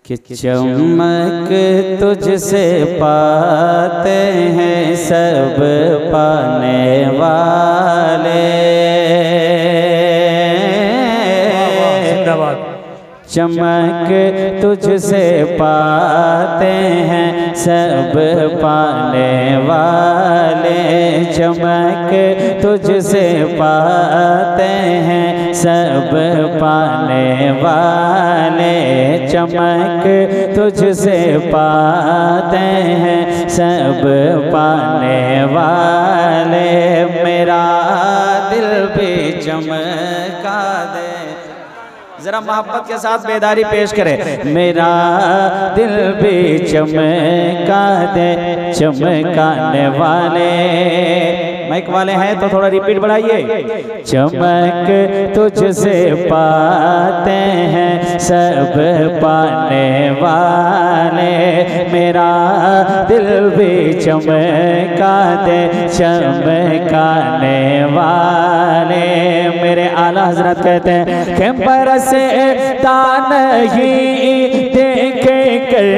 कि चमक तुझसे पाते हैं सब पाने वाले। चमक तुझसे पाते हैं सब पाने वाले। चमक तुझसे पाते हैं सब पाने वाले। चमक तुझसे पाते हैं सब पाने वाले। मेरा दिल भी चमका दे। जरा मोहब्बत के साथ बेदारी पेश करे। मेरा दिल भी चमका दे चमकाने वाले। माइक वाले हैं तो थोड़ा रिपीट बढ़ाइए। चमक तुझसे पाते हैं सब पाने वाले। मेरा दिल भी चमका दे चमकाने वाले। मेरे आला हजरत कहते हैं कि बरसता नहीं देखे कर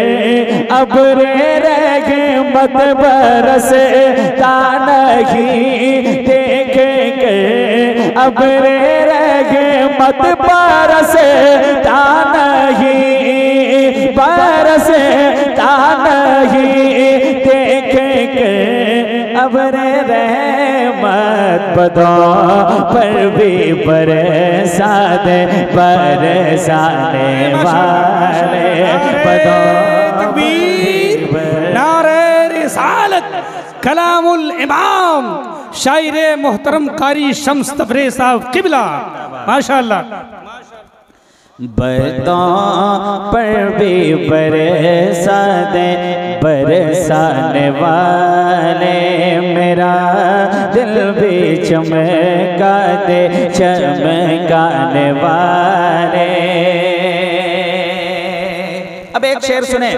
अब्रे रहमत बरसता नहीं देखे कर अब्रे रहमत बरसता नहीं बरसता नहीं देखे कर अब्रे रहमत बदों पर भी बरसा दे बरसाने वाले। बदों नारे रिसालत कलामुल इमाम शायर मोहतरम कारी शम्स तबरे साहब किबला माशाअल्लाह। बदों पर भी बरसा दे बरसाने वाले। मेरा दिल भी चमका दे चमकाने वाले। अब एक शेर सुने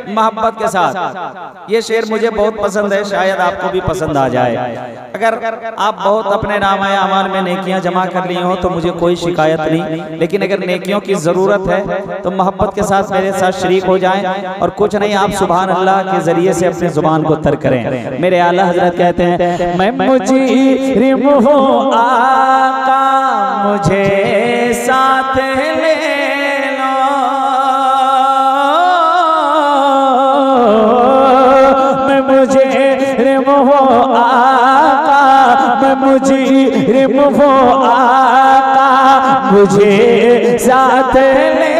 मोहब्बत के साथ। ये शेर मुझे बहुत पसंद है, शायद आपको भी पसंद आ जाए। अगर आप बहुत अपने नामाए अमाल में नेकियां जमा कर ली हो तो मुझे कोई शिकायत नहीं, लेकिन अगर नेकियों की ज़रूरत है तो मोहब्बत के साथ मेरे साथ शरीक हो जाएं। और कुछ नहीं, आप सुभान अल्लाह के ज़रिए से अपनी ज़ुबान को तर करें। मेरे आला हज़रत कहते हैं मैं मुजरिम हूँ आका मुझे साथ ले मुजरिम वो आका मुझे साथ ले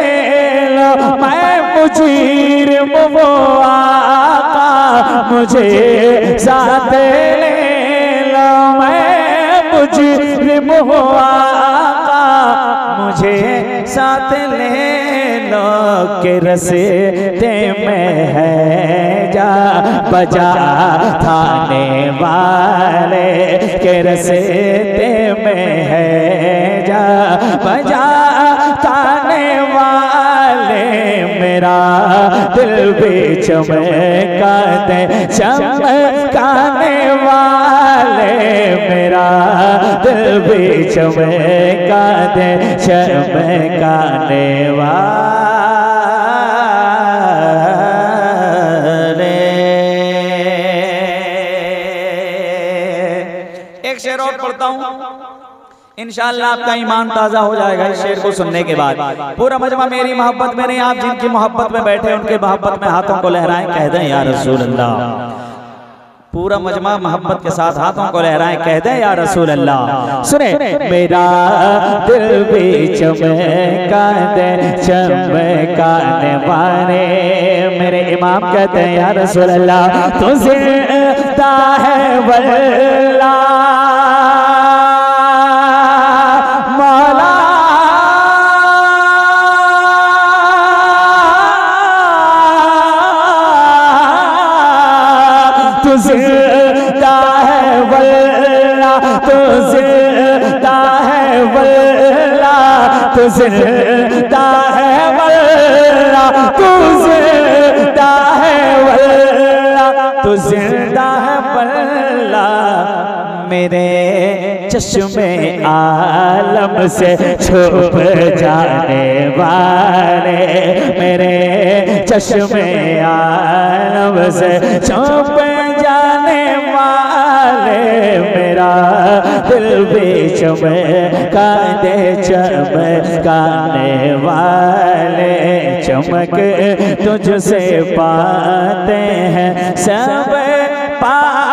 लो। मैं मुजरिम वो आका मुझे साथ ले लो। मैं मुजरिम वो आका मुझे साथ ले लो। के रस्ते में है जा बजा थाने वाले। के रस्ते में है जा बजा थाने वाले। मेरा दिल भी चमका दे चमकाने वाले। मेरा दिल भी चमका दे चमकाने वाले। एक शेर और पढ़ता हूँ, इंशाअल्लाह आपका ईमान ताज़ा हो जाएगा इस शेर को सुनने के बाद। पूरा मजमा मेरी मोहब्बत में नहीं, आप जिनकी मोहब्बत में बैठे उनके मोहब्बत में हाथों को लहराएं, कह दें या रसूल अल्लाह। पूरा मजमा मोहब्बत के साथ हाथों को लहराएं, कह दें या रसूल अल्लाह। सुने मेरा दिल भी चमका दे चमकाने वाले। मेरे इमाम कहते हैं या रसूल अल्लाह तो जिंदा है वल्ला जिंदा है वल्ला तो जिंदा है वल्ला तो जिंदा है वल्ला तो जिंदा है वल्ला तो जिंदा है वल्ला। मेरे चश्मे आलम से छुप जाने वाले। मेरे चश्मे आलम से छुप जाने वाले, मेरा दिल भी चमका दे चमकाने वाले, चमक तुझसे पाते हैं सब पाने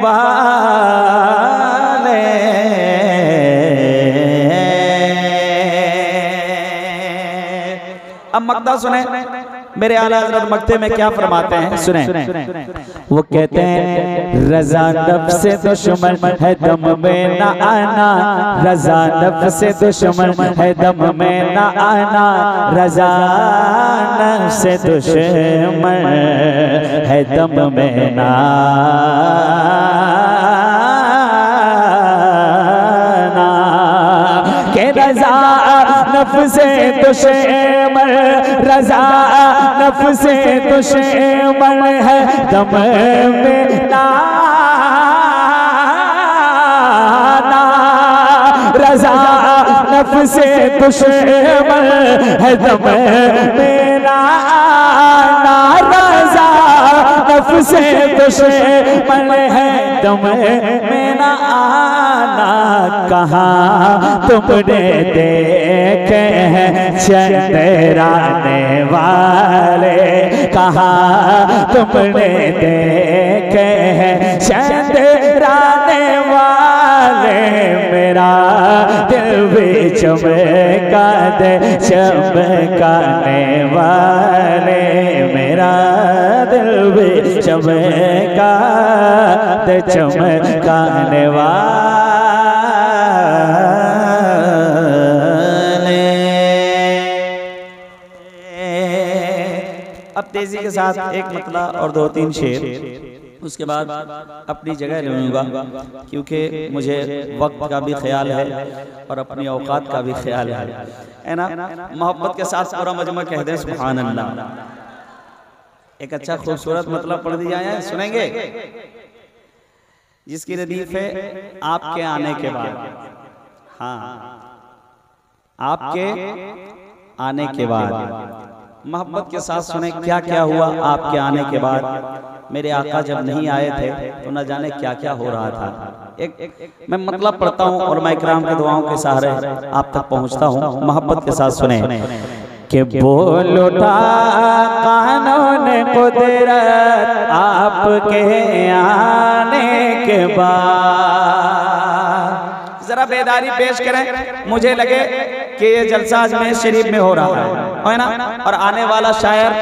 वाले। अब मक्ता सुने, मेरे आला हज़रत मक्ते में क्या फरमाते हैं, सुने। वो कहते हैं रज़ा नफ्स से दुश्मन है दम में न आना, रज़ा नफ्स से दुश्मन है दम में न आना, रज़ा नफ्स से दुश्मन है दम में न आना, के रज़ा नफ्स से दुश्मन, रज़ा नफ्स से दुश्मन है दम में ना, रज़ा नफ्स से दुश्मन है दम में ना, रज़ा नफ्स से दुश्मन है दम में ना आना। कहाँ तुमने देखे हैं चंद्राने वाले, कहाँ तुमने देखे हैं चंद्राने वाले, मेरा दिल भी चमका दे चमकाने वाले, मेरा दिल भी चमका दे चमकाने वाले। अब तेजी के साथ एक मतला और दो तीन शेर, उसके बाद अपनी जगह लूँगा, क्योंकि मुझे वक्त का भी ख्याल है और अपनी औकात का भी ख्याल है ना। मोहब्बत के साथ पूरा मजमा कह दें सुभान अल्लाह। एक अच्छा खूबसूरत मतलब पढ़ दिया है, सुनेंगे, जिसकी रदीफ है आपके आने के बाद। हाँ, आपके आने के बाद मोहब्बत के साथ सुने क्या क्या हुआ आपके आने के बाद। मेरे आका जब नहीं आए थे तो न जाने क्या क्या हो रहा था। एक मैं मतलब पढ़ता हूँ और मैं इकराम के दुआओं के सहारे आप तक पहुँचता हूँ। मोहब्बत के साथ सुने कि बोल उठा कानून कुदरत आपके आने के बाद। जरा बेदारी पेश करें, मुझे लगे कि ये जलसा अजमेर शरीफ में हो रहा है ना, और आने वाला शायर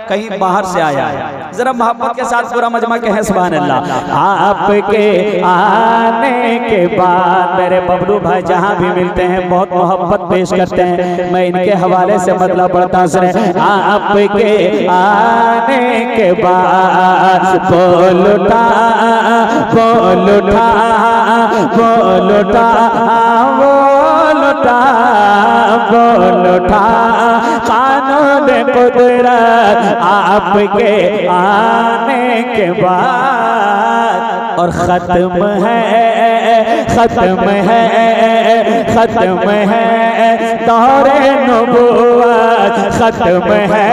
कहीं बाहर से आया है। जरा मोहब्बत के साथ पूरा मजमा कहे सुभान अल्लाह। आपके आने के बाद मेरे बबलू भाई जहाँ भी मिलते हैं बहुत मोहब्बत पेश करते हैं, मैं इनके हवाले से मतलब पढ़ता हूँ। आपके आने के बाद बोल उठा बोल उठा बोल उठा बोल उठा बोल उठा कानून कुदरत आपके आने के बाद। और खत्म है खत्म है खत्म है दौरे नबूवत, खत्म है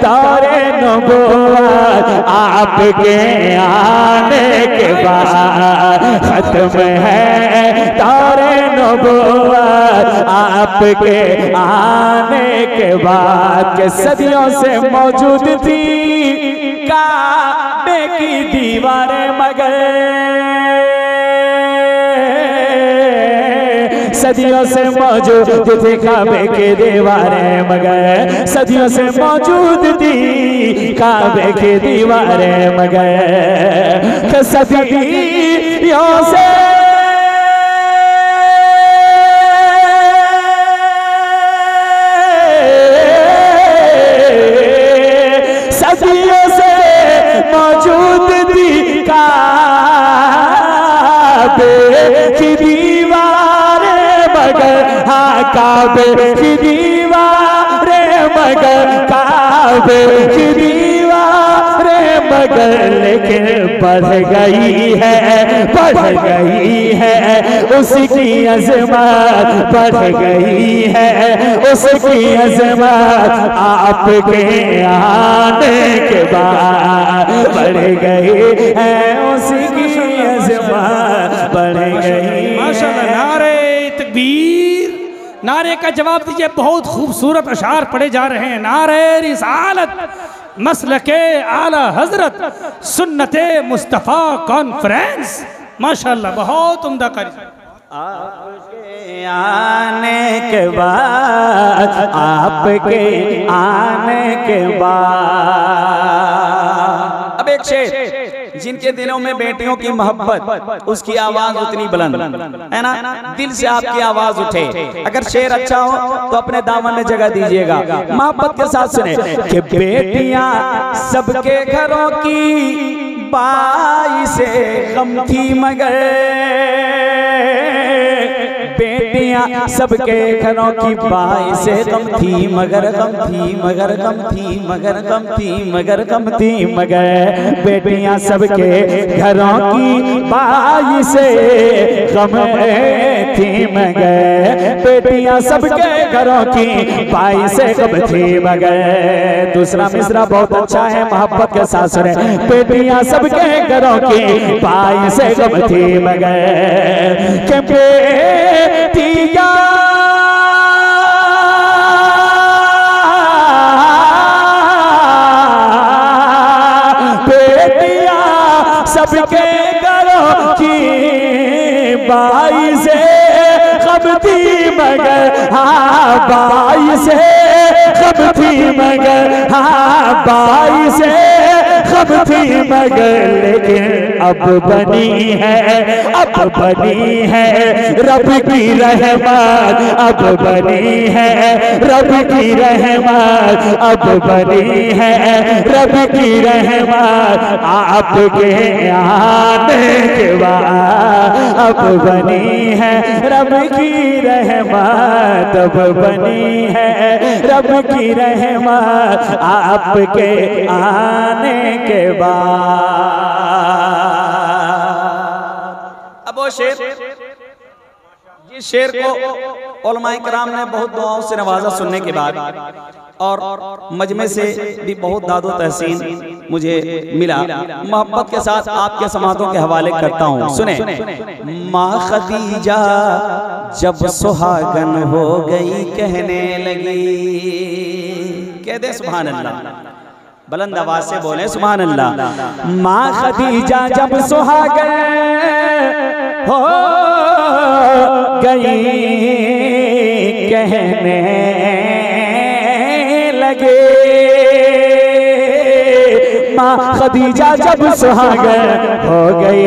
दौरे नबूवत आपके आने के बाद। खत्म है दौरे नबूवत आपके आने के बाद। के सदियों से मौजूद थी काबे की दीवारें, मगर सदियों से मौजूद थी काबे के दीवारें, मगर सदियों से मौजूद थी काबे की दीवारें, मगर सदियों से सदियों से मौजूद थी काबे की दीवारें, मगर हाँ काबे की दीवारें, मगर काबे की दीवारें, मगर लेकिन बढ़ गई है उसकी अज़मत, बढ़ गई है उसकी अज़मत, आपके आने के बाद बढ़ गई है उसकी अज़मत, बढ़ गई। माशाअल्लाह, नारे तकबीर, नारे का जवाब दीजिए। बहुत खूबसूरत अशार पढ़े जा रहे हैं। नारे रिसालत, मसलके आला हजरत, सुन्नते मुस्तफ़ा कॉन्फ्रेंस। माशाअल्लाह, बहुत उम्दा कारी। आपके आने के बाद, आपके आने के बाद। अब एक शेर, जिनके दिलों में बेटियों की मोहब्बत, उसकी आवाज उतनी बुलंद है ना, दिल से आपकी आवाज उठे। अगर शेर अच्छा हो तो अपने दामन में जगह दीजिएगा, मोहब्बत के साथ सुने कि बेटियां सबके घरों की बाइसे गम थी मगर, बेटियां सबके घरों की बाइसे गम थी मगर, गम थी मगर, गम थी मगर, गम थी मगर, गम थी मगर, बेटियां सबके घरों की बाइसे गम थी मगर, बेटियां सबके घरों की बाइसे गम थी मगर। दूसरा मिसरा बहुत अच्छा है, मोहब्बत के साथ सुने। बेटियां सबके घरों की बाइसे गम थी मगर, के बेटियां सबके घरों की बाइसे गम थी मगर, हाँ बाइसे गम थी मगर, हाँ बाइसे गम थी मगर, लेकिन अब बनी है, अब बनी है रब की रहमत, अब बनी है रब की रहमत, अब बनी है रब की रहमत, आपके आने के बाद, अब बनी है रब की रहमत, अब बनी है रब की रहमत, आपके आने के बाद। अब वो शेर, जिस शेर को उलमाए कराम ने बहुत दुआओं से नवाजा सुनने के बाद, और मजमे से भी बहुत दादो तहसीन मुझे मिला, मोहब्बत के साथ आपके समातों के हवाले करता हूँ। सुने। माँ खदीजा जब सुहागन हो गई कहने लगी, कह दे सुभान अल्लाह, बुलंद आवाज से बोले सुभान अल्लाह। माँ खदीजा जब सुहागन हो गई कहने लगे, माँ खदीजा जब सुहागन हो गई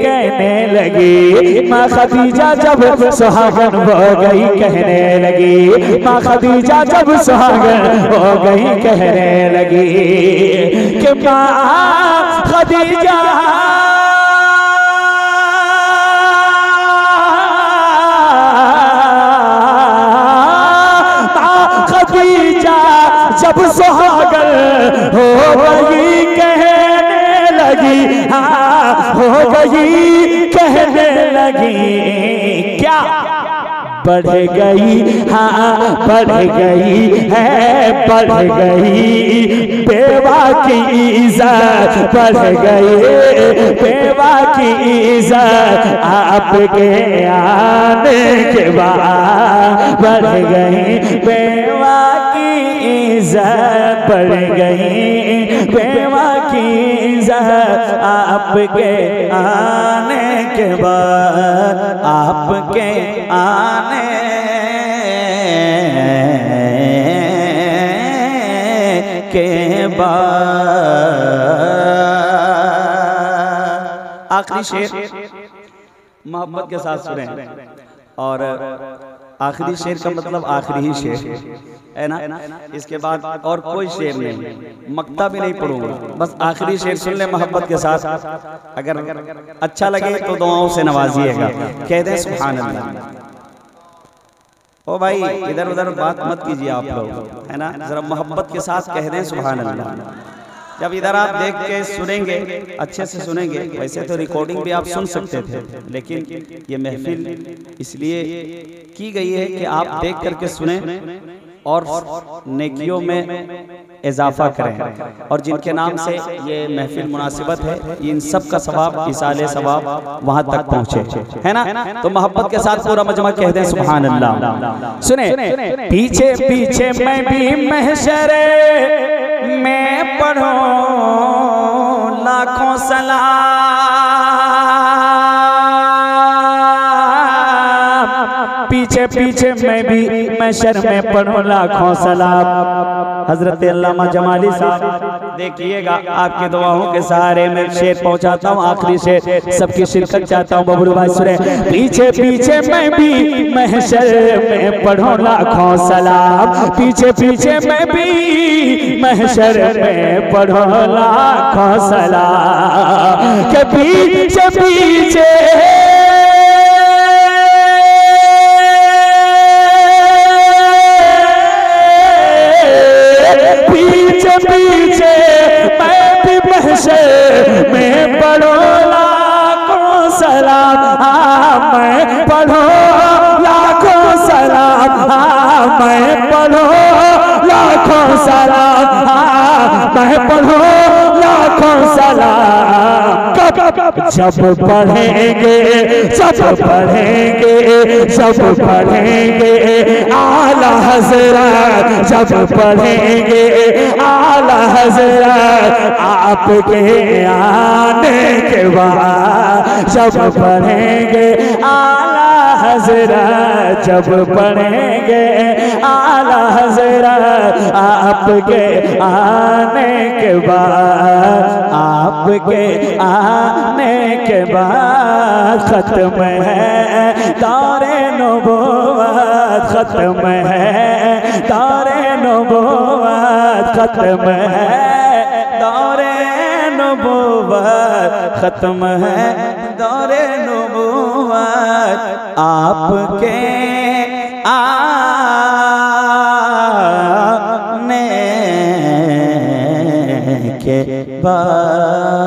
कहने लगी, माँ खदीजा जब सुहागन हो गई कहने लगी, माँ खदीजा जब सुहागन हो गई कहने लगी कि माँ खदीजा जब सुहागन हो गई कहने लगी, हाँ हो गई कहने लगी, क्या बढ़ गई, हाँ बढ़ गई है, बढ़ गई बेवा की इज्जत, बढ़ गई बेवा की इज्जत, आपके आने के बाद बढ़ गई बेवा की इज्जत, बढ़ गई बेवा की इज्जत, आपके आने के बाद, आपके आने के बाद। आखिरी शेर मोहब्बत के साथ सुने, और आखिरी शेर का मतलब आखिरी ही शेर है ना, इसके बाद और कोई शेर नहीं, मक्ता भी नहीं पढ़ूंगा, बस आखिरी शेर सुन ले मोहब्बत के साथ। अगर अच्छा लगे तो दुआओं से नवाजिएगा, कह दें सुभान अल्लाह। ओ भाई इधर उधर बात मत कीजिए आप लोग, है ना, जरा मोहब्बत के साथ कह दें सुभान अल्लाह। जब इधर आप देख के सुनेंगे, अच्छे से सुनेंगे, वैसे तो रिकॉर्डिंग भी आप सुन सकते थे, लेकिन ये महफिल इसलिए की गई है कि आप देख करके सुने और नेकियों में इजाफा करें। और जिनके नाम से ये महफिल मुनासिबत है, इन सब का सवाब, इसाले सवाब वहां तक पहुंचे, है ना। तो मोहब्बत के साथ पूरा मजमा कह दें सुभान अल्लाह। सुने, पीछे पीछे मैं भी महशरे में पढ़ूं लाखों सलाम, पीछे पीछे मैं भी महशर में पढ़ूं लाखों सलाम। हजरत अल्लामा जमाली साहब देखिएगा, आपकी दुआओं के सहारे में शेर पहुंचाता हूँ, आखिरी शेर सबकी शिरकत चाहता हूँ। बबलू भाई सुने, पीछे पीछे मैं भी महशर में पढ़ूं लाखों सलाम, पीछे पीछे मैं भी महशर में पढ़ूं लाखों सलाम, के पीछे पीछे पीछे मैं भी महशर में पढ़ो लाखों सलाम, मैं पढ़ो लाखों सलाम, मैं पढ़ो लाखों सलाम, मैं पढ़ो लाखों सलाम। जब पढ़ेंगे सब पढ़ेंगे, सब पढ़ेंगे आला हज़रत, जब पढ़ेंगे आला हज़रत आपके आने के बाद, जब पढ़ेंगे आला हज़रत, जब पढ़ेंगे आला हज़रत आपके आने के बाद, आपके आने के बाद खत्म है दौरे नबुव्वत, खत्म है दौरे नबुव्वत, खत्म है दौरे नबुव्वत, खत्म है दौरे नबुव्वत आपके आने के बाद।